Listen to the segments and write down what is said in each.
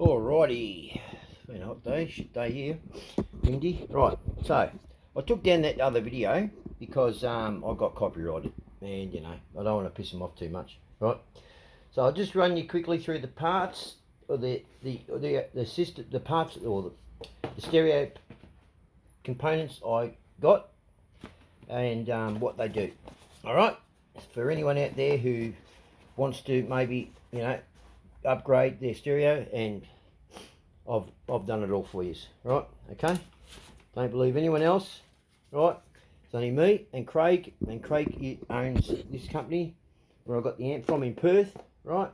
Alrighty, it's been a hot day, shit day here, windy. Right, so I took down that other video because I got copyrighted, and I don't want to piss them off too much. Right, so I'll just run you quickly through the parts or the system, the parts or the stereo components I got and what they do. All right, for anyone out there who wants to maybe upgrade their stereo, and I've done it all for you, right? Okay, don't believe anyone else, right? It's only me and Craig owns this company where I got the amp from in Perth, right?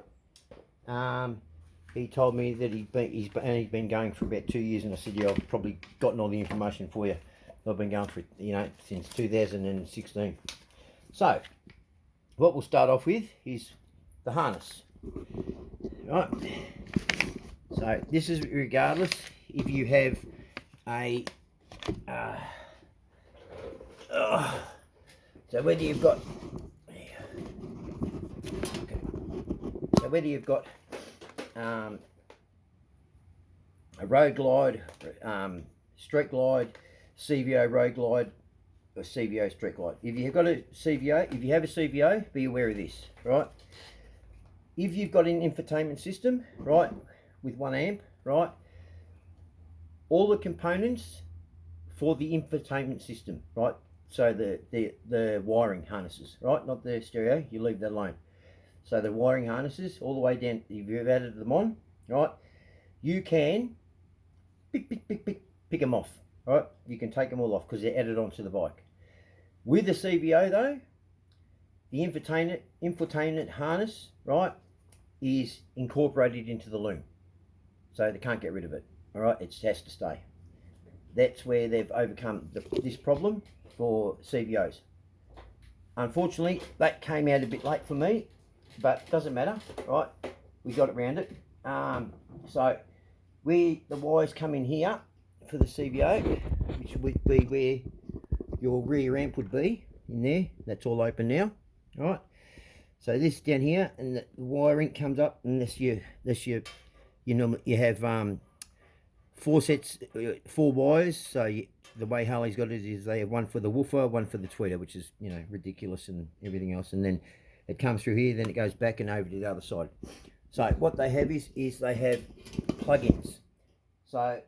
He told me that he's been going for about 2 years, and I said, yeah, I've probably gotten all the information for you. I've been going for since 2016. So what we'll start off with is the harness. Right, so this is regardless if you have a so whether you've got a road glide, street glide, CVO road glide, or CVO street glide. If you've got a CVO, if you have a CVO, be aware of this, right? If you've got an infotainment system, right, with 1 amp, right, all the components for the infotainment system, right, so the wiring harnesses, right, not the stereo, you leave that alone. So the wiring harnesses all the way down, if you've added them on, right, you can pick them off, right, you can take them all off because they're added onto the bike. With the CVO though, the infotainment harness, right, is incorporated into the loom, so they can't get rid of it. All right, it has to stay. That's where they've overcome this problem for CVOs. Unfortunately, that came out a bit late for me, but doesn't matter, right? We got around it. So the wires come in here for the CVO, which would be where your rear amp would be in there. That's all open now, all right? So this down here, and the wiring comes up, and you have 4 wires. So the way Harley's got it is they have one for the woofer, one for the tweeter, which is ridiculous and everything else, and then it comes through here, then it goes back and over to the other side. So what they have is they have plugins. So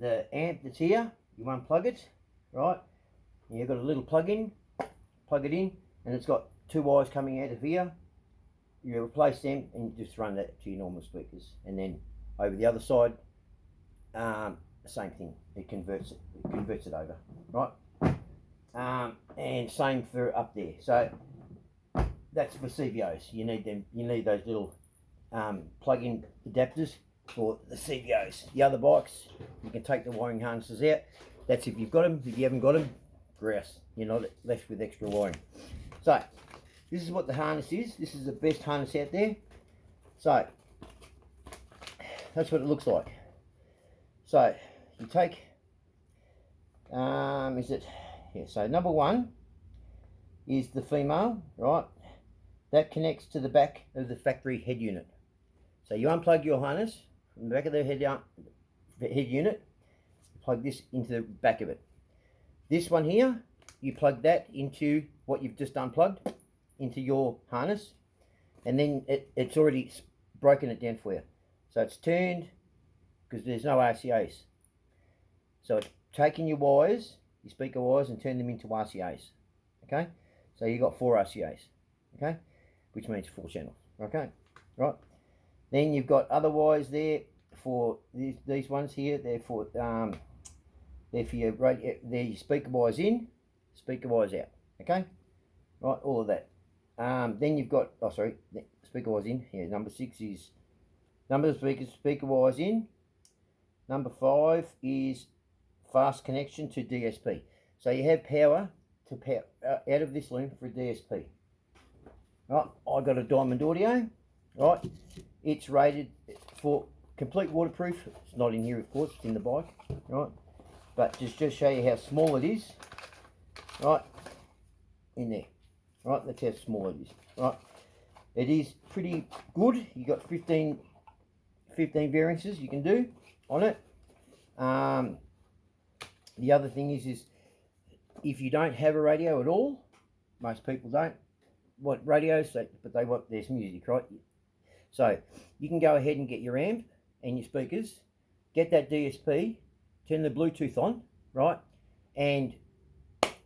the amp that's here, you unplug it, right? And you've got a little plug-in, plug it in, and it's got 2 wires coming out of here. You replace them and you just run that to your normal speakers, and then over the other side, same thing. It converts it over, right? And same for up there. So that's for CVOs. You need them. You need those little plug-in adapters for the CVOs. The other bikes, you can take the wiring harnesses out. That's if you've got them. If you haven't got them, grouse. You're not left with extra wiring. So this is what the harness is. This is the best harness out there. So that's what it looks like. So you take, so number 1 is the female, right? That connects to the back of the factory head unit. So you unplug your harness from the back of the head unit, plug this into the back of it. This one here, you plug that into what you've just unplugged into your harness, and then it's already broken it down for you. So it's turned, because there's no RCAs. So it's taking your wires, your speaker wires, and turn them into RCAs. Okay? So you've got 4 RCAs. Okay? Which means 4 channels. Okay? Right? Then you've got other wires there for these ones here. They're for your radio, they're your speaker wires in, speaker wires out. Okay? Right? All of that. Then you've got, speaker wires in. Yeah, number 6 is number of speaker wires in. Number 5 is fast connection to DSP. So you have power to power out of this loom for DSP. Right, I got a Diamond Audio. Right, it's rated for complete waterproof. It's not in here, of course. It's in the bike. Right, but just show you how small it is. Right, in there. Right, that's how small it is. Right, it is pretty good. You got 15 15 variances you can do on it. The other thing is if you don't have a radio at all, most people don't want radios, but they want their music, right? So you can go ahead and get your amp and your speakers, get that DSP, turn the Bluetooth on, right, and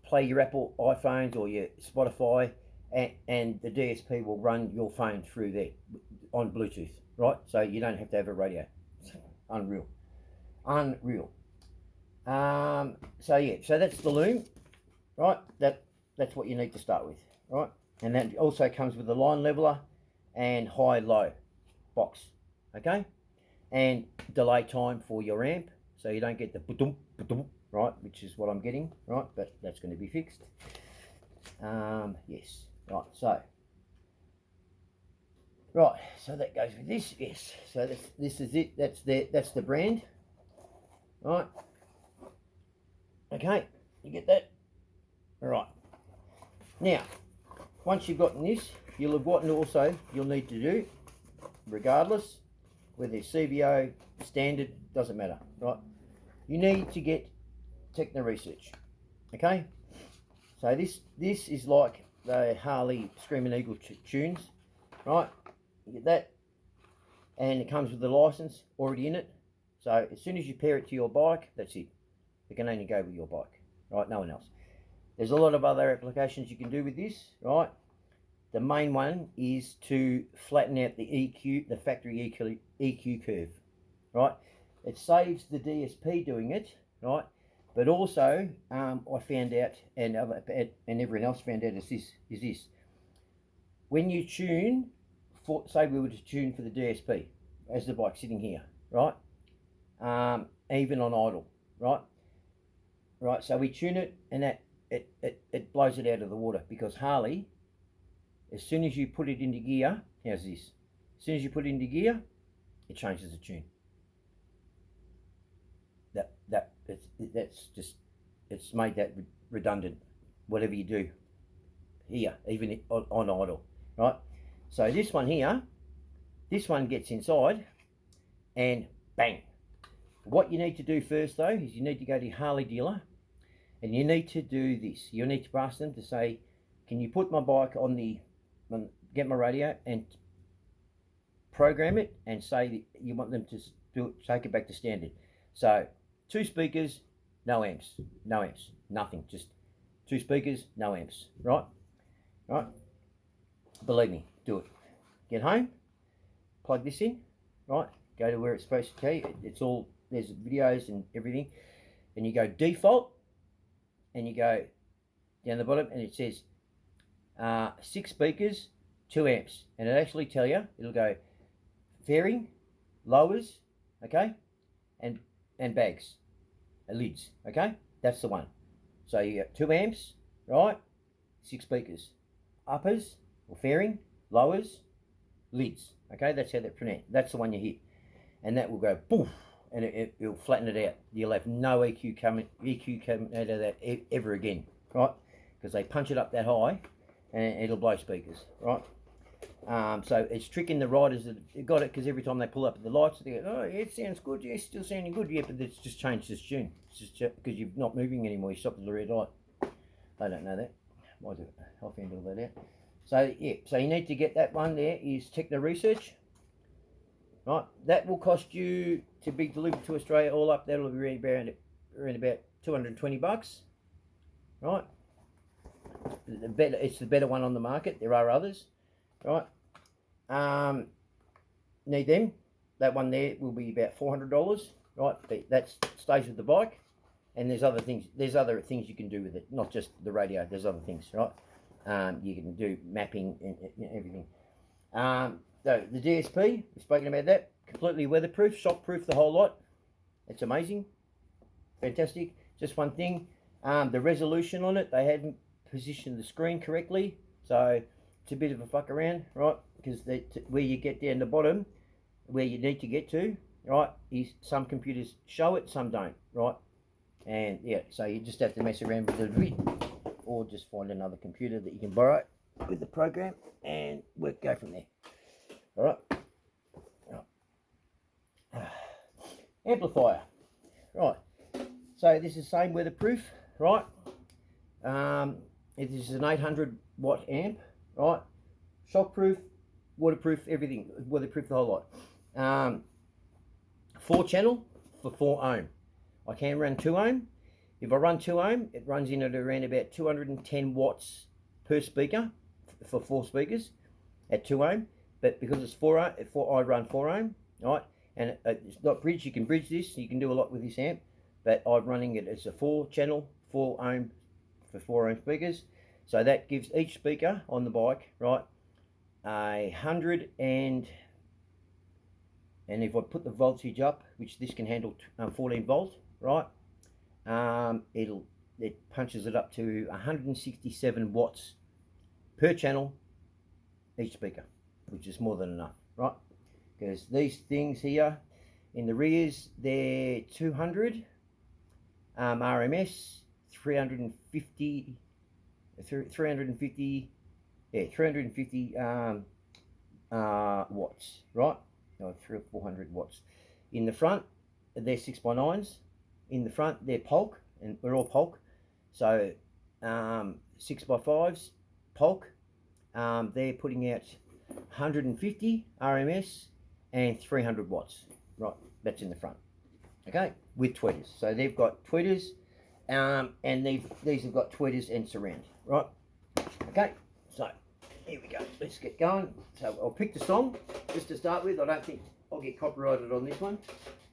play your Apple iPhones or your Spotify, and the DSP will run your phone through there on Bluetooth, right? So you don't have to have a radio. Unreal. So yeah, so that's the Loom, right? That's what you need to start with, right? And that also comes with a line leveler and high-low box, okay? And delay time for your amp, so you don't get the ba-dum, ba-dum, right, which is what I'm getting, right? But that's going to be fixed. Yes, right. So that goes with this. Yes. So this is it. That's the brand, right? Okay, you get that? All right. Now, once you've gotten this, you'll have gotten also you'll need to do, regardless whether it's CVO, standard, doesn't matter, right? You need to get Techno Research, okay? So this is like the Harley Screaming Eagle tunes, right? You get that, and it comes with the license already in it. So as soon as you pair it to your bike, that's it. It can only go with your bike, right? No one else. There's a lot of other applications you can do with this, right? The main one is to flatten out the EQ, the factory EQ curve, right? It saves the DSP doing it, right? But also, I found out, and everyone else found out, is this. When you tune, say we were to tune for the DSP, as the bike's sitting here, right? Even on idle, right? Right, so we tune it, and it blows it out of the water, because Harley, as soon as you put it into gear, how's this? As soon as you put it into gear, it changes the tune. That's just, it's made that redundant, whatever you do here, even on idle, right? So this one here, this one gets inside, and bang. What you need to do first though is you need to go to your Harley dealer, and you need to do this. You need to ask them to say, can you put my bike get my radio and program it, and say that you want them to take it back to standard. So 2 speakers, no amps, nothing, just 2 speakers, no amps, right? Believe me, do it. Get home, plug this in, right? Go to where it's supposed to go. It's all, there's videos and everything, and you go default, and you go down the bottom, and it says 6 speakers, 2 amps, and it actually tell you, it'll go fairing, lowers, okay, and bags, lids, okay, that's the one. So you got 2 amps, right, 6 speakers, uppers or fairing, lowers, lids, okay, that's how they're pronounced. That's the one you hit, and that will go poof, and it'll flatten it out. You'll have no EQ coming out of that ever again, right? Because they punch it up that high, and it'll blow speakers, right? So it's tricking the riders that got it, because every time they pull up at the lights, they go, oh, yeah, it sounds good, yeah, it's still sounding good, yeah, but it's just changed its tune. It's just because you're not moving anymore, you stopped at the red light. I don't know that. I'll find all that out. So yeah, so you need to get that one there, is Techno Research. Right, that will cost you, to be delivered to Australia all up, that'll be around about $220, right? It's the better one on the market. There are others, right? Need them. That one there will be about $400, right? That stays with the bike, and there's other things you can do with it, not just the radio. There's other things, right? You can do mapping and everything. So the DSP, we've spoken about that, completely weatherproof, shockproof, the whole lot. It's amazing, fantastic. Just one thing, the resolution on it, they hadn't positioned the screen correctly, so it's a bit of a fuck around, right? Because where you get down the bottom, where you need to get to, right, is some computers show it, some don't, right? And yeah, so you just have to mess around with the vid, or just find another computer that you can borrow with the program, and go from there. All right. amplifier. Right, so this is the same weatherproof, right? It is an 800 watt amp, right? Shockproof, waterproof, everything, weatherproof, the whole lot. 4 channel for 4 ohm. I can run 2 ohm. If I run 2 ohm, it runs in at around about 210 watts per speaker for 4 speakers at 2 ohm. But because it's 4 ohm, I run 4 ohm, right? And it's not bridged. You can bridge this. You can do a lot with this amp. But I'm running it as a 4 channel, 4 ohm for 4 ohm speakers. So that gives each speaker on the bike, right, 100 and if I put the voltage up, which this can handle 14 volt, right, it punches it up to 167 watts per channel each speaker, which is more than enough, right? Because these things here in the rears, they're 200 RMS, 350 watts, right? No, 300 or 400 watts. In the front, they're 6x9s. In the front, they're Polk, and we're all Polk. So 6x5s, Polk. They're putting out 150 RMS and 300 watts, right? That's in the front. Okay, with tweeters. So they've got tweeters, and these have got tweeters and surround, right? Okay, so here we go. Let's get going. So I'll pick the song just to start with. I don't think I'll get copyrighted on this one,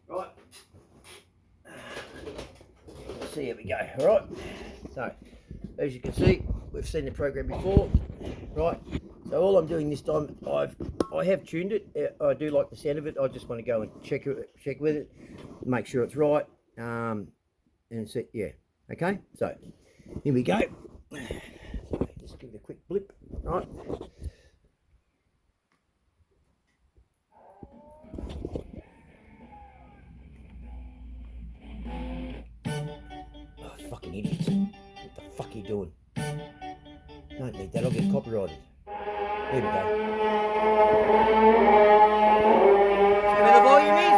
right? Let's see. Here we go. All right. So as you can see, we've seen the program before, right? So all I'm doing this time, I have tuned it. I do like the sound of it. I just want to go and check with it, make sure it's right, and see. Yeah. Okay. So here we go. So just give it a quick blip, right? Oh, fucking idiots. What the fuck are you doing? Don't need that, I'll get copyrighted. Here we go. See where the volume is?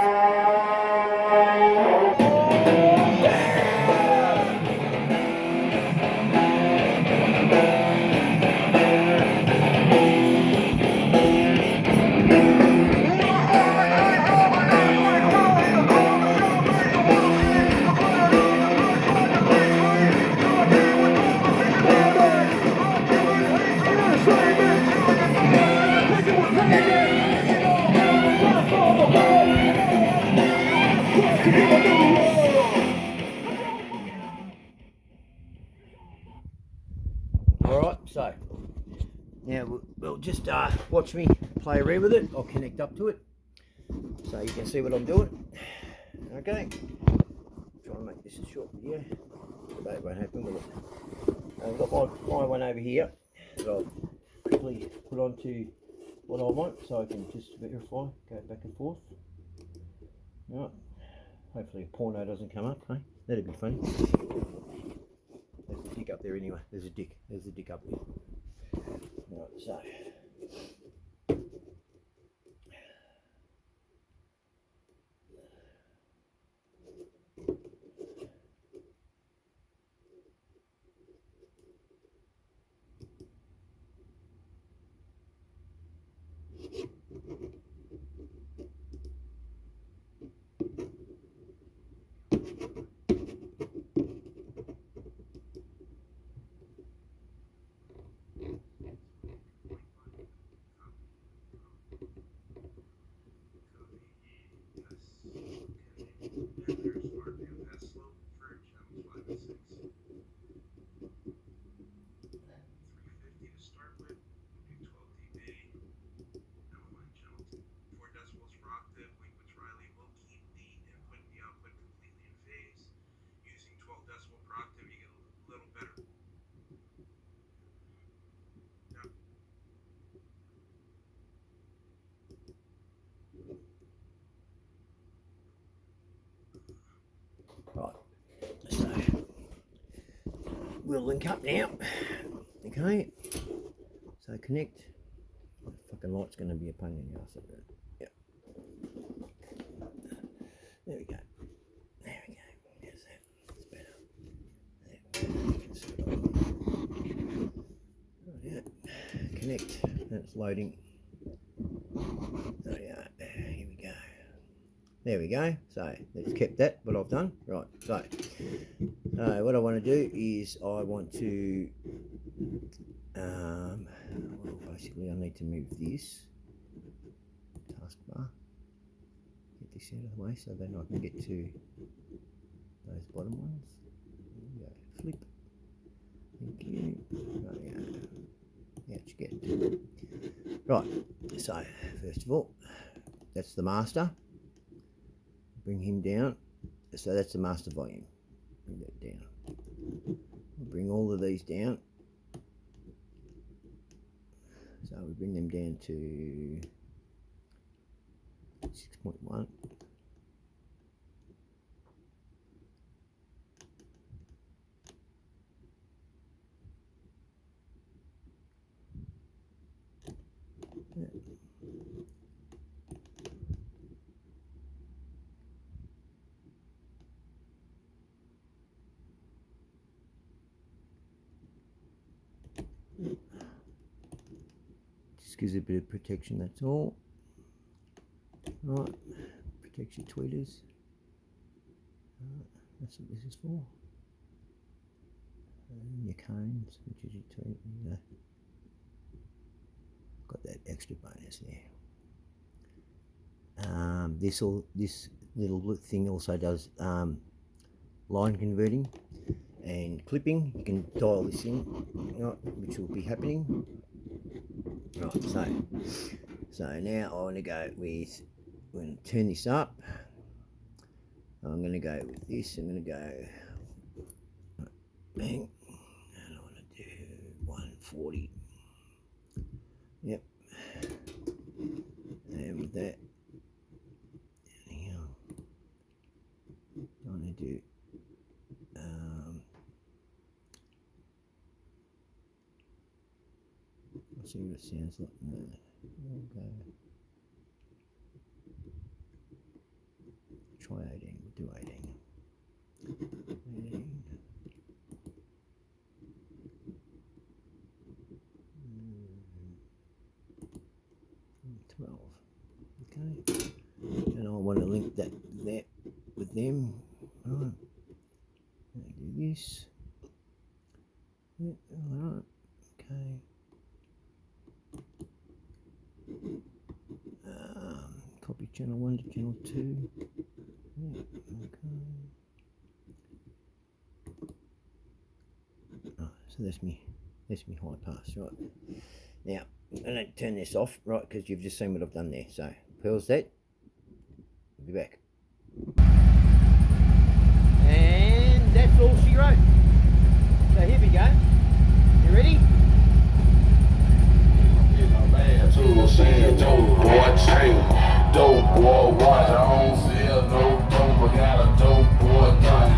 Alright, so now we'll just watch me play around with it. I'll connect up to it so you can see what I'm doing. Okay, try and make this a short video. That won't happen, will it? I've got my one over here that I'll quickly put onto what I want so I can just verify, go back and forth. Right. Hopefully a porno doesn't come up, hey? That'd be funny. There's a dick up there anyway. There's a dick up there. Right, so. Right, so we'll link up now. Okay, so connect. The fucking light's going to be a pain in the ass. Yep. There we go. connect. That's loading. There we go. There we go. So let's keep that, what I've done. Right, so what I want to do is I want to, well, basically I need to move this taskbar, get this out of the way so then I can get to those bottom ones. There we go. Flip. Thank you. Ouch, get. Right, so first of all, that's the master. Bring him down. So that's the master volume. Bring that down. We'll bring all of these down. So we bring them down to 6.1. Just gives it a bit of protection, that's all. Right, protects your tweeters. That's what this is for. And your cones, which is your tweet. Got that extra bonus there. This little thing also does line converting and clipping. You can dial this in, right, which will be happening. Right, so now I want to go with, I'm going to turn this up. I'm going to go with this. I'm going to go bang, and I want to do 140. Yep. And with that, anyhow, I want to do I'll see what it sounds like. No. Okay. Try 18. We'll do 18. 12. Okay. And I want to link that with them. Right. I'll do this. Yeah, alright. Okay. Copy channel 1 to channel 2. Yeah, okay. Oh, so that's me high pass, right. Now, I'm going to turn this off, right, because you've just seen what I've done there. So, pause that. I'll be back. And that's all she wrote. So here we go. You ready? Dope boy, watch, I don't sell no dope, I got a dope boy gun,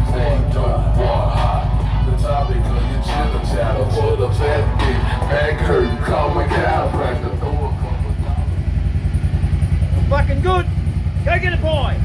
dope boy hot. The topic of your chitter chatter for the fat bitch, back hurt, call my chiropractor, throw a couple. Fucking good. Go get a pie.